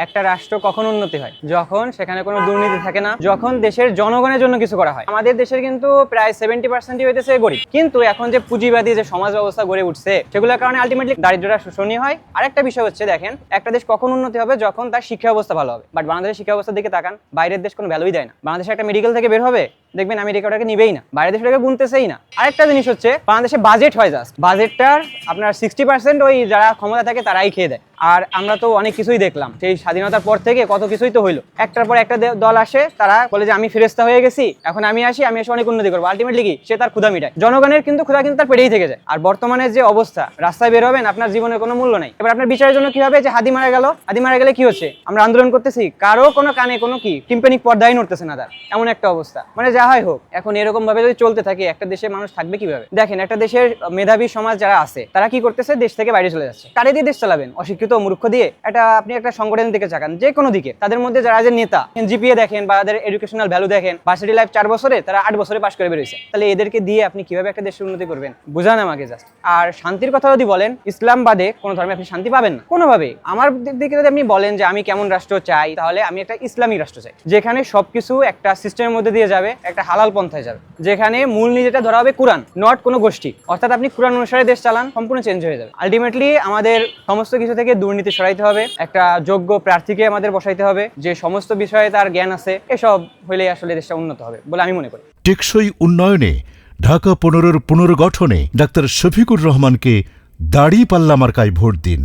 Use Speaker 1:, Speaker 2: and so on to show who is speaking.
Speaker 1: একটা রাষ্ট্র কখন উন্নতি হয়? যখন সেখানে কোনো দুর্নীতি থাকে না, যখন দেশের জনগণের জন্য কিছু করা হয়। আমাদের দেশের কিন্তু প্রায় 70% হইতেছে গরিব, কিন্তু এখন যে পুঁজিবাদী যে সমাজ ব্যবস্থা গড়ে উঠছে সেগুলোর কারণে আলটিমেটলি দারিদ্রতা শোষণীয় হয়। আরেকটা বিষয় হচ্ছে, দেখেন একটা দেশ কখন উন্নতি হবে? যখন তার শিক্ষা ব্যবস্থা ভালো হবে। বাট বাংলাদেশের শিক্ষা ব্যবস্থার দিকে তাকান, বাইরের দেশ কোনো ভ্যালুই দেয় না। বাংলাদেশে একটা মেডিকেল থেকে বের হবে, দেখবেন আমেরিকা ওটাকে নিবেই না, বাইরের দেশ ওটাকে গুনতেছেই না। আরেকটা জিনিস হচ্ছে, বাংলাদেশে বাজেট হয় জাস্ট, বাজেটটার আপনার 60% ওই যারা ক্ষমতা থাকে তারাই খেয়ে দেয়। আর আমরা তো অনেক কিছুই দেখলাম, সেই স্বাধীনতার পর থেকে কত কিছুই তো হইলো। একটার পর একটা দল আসে, তারা বলে যে আমি ফেরেস্তা হয়ে গেছি, এখন আমি এসে অনেক উন্নতি করবো। আলটিমেটলি কি, সে তার ক্ষুধা মিটায়, জনগণের কিন্তু ক্ষুধা কিন্তু তার পেটেই থেকে যায়। আর বর্তমানে যে অবস্থা, রাস্তায় বের হবেন, আপনার জীবনের কোনো মূল্য নাই। এবার আপনার বিচারের জন্য কি হবে? যে হাদি মারা গেল, হাদি মারা গেলে কি হচ্ছে? আমরা আন্দোলন করতেছি, কারো কোনো কানে কোনো কি টিম্পেনিক পর্দায় নড়তেছে না তার, এমন একটা অবস্থা। মানে যা হয় হোক, এখন এরকম ভাবে যদি চলতে থাকে, একটা দেশের মানুষ থাকবে কিভাবে? দেখেন, একটা দেশের মেধাবী সমাজ যারা আছে, তারা কি করতেছে? দেশ থেকে বাইরে চলে যাচ্ছে। কারে দিয়ে দেশ চালাবেন? অশিক্ষিত মূর্খ দিয়ে? আপনি একটা সংগঠনের দিকে চাকান, যে কোনো দিকে, তাদের মধ্যে যারা যে নেতা, জিপিএ দেখেন বা তাদের এডুকেশনাল ভ্যালু দেখেন, ভার্সিটি লাইফ 4 বছরে, তারা 8 বছরে পাশ করে বেরোইছে। তাহলে এদেরকে দিয়ে আপনি কিভাবে একটা দেশের উন্নতি করবেন? বুঝান আমাকে জাস্ট। আর শান্তির কথা যদি বলেন, ইসলাম বাদে কোনো ধর্মে আপনি শান্তি পাবেন না কোনোভাবে। আমার দিক থেকে যদি আপনি বলেন যে আমি কেমন রাষ্ট্র চাই, তাহলে আমি একটা ইসলামী রাষ্ট্র চাই, যেখানে সবকিছু একটা সিস্টেমের মধ্যে দিয়ে যাবে, একটা হালাল পন্থায় যাবে, যেখানে মূল নীতিটা ধরা হবে কোরআন, নট কোনো গোষ্ঠী। অর্থাৎ আপনি কোরআন অনুসারে দেশ চালান, সম্পূর্ণ চেঞ্জ হয়ে যাবে। আলটিমেটলি আমাদের সমস্ত কিছু থেকে দুর্নীতি সরাইতে হবে, একটা যোগ্য প্রার্থীকে আমাদের বসাইতে হবে, যে সমস্ত বিষয়ে তার জ্ঞান আছে। এসব হইলে আসলে দেশটা উন্নত হবে বলে আমি মনে করি।
Speaker 2: টেকসই উন্নয়নে ঢাকা 15-র পুনর্গঠনে ডাক্তার শফিকুর রহমানকে দাঁড়িপাল্লা মার্কায় ভোট দিন।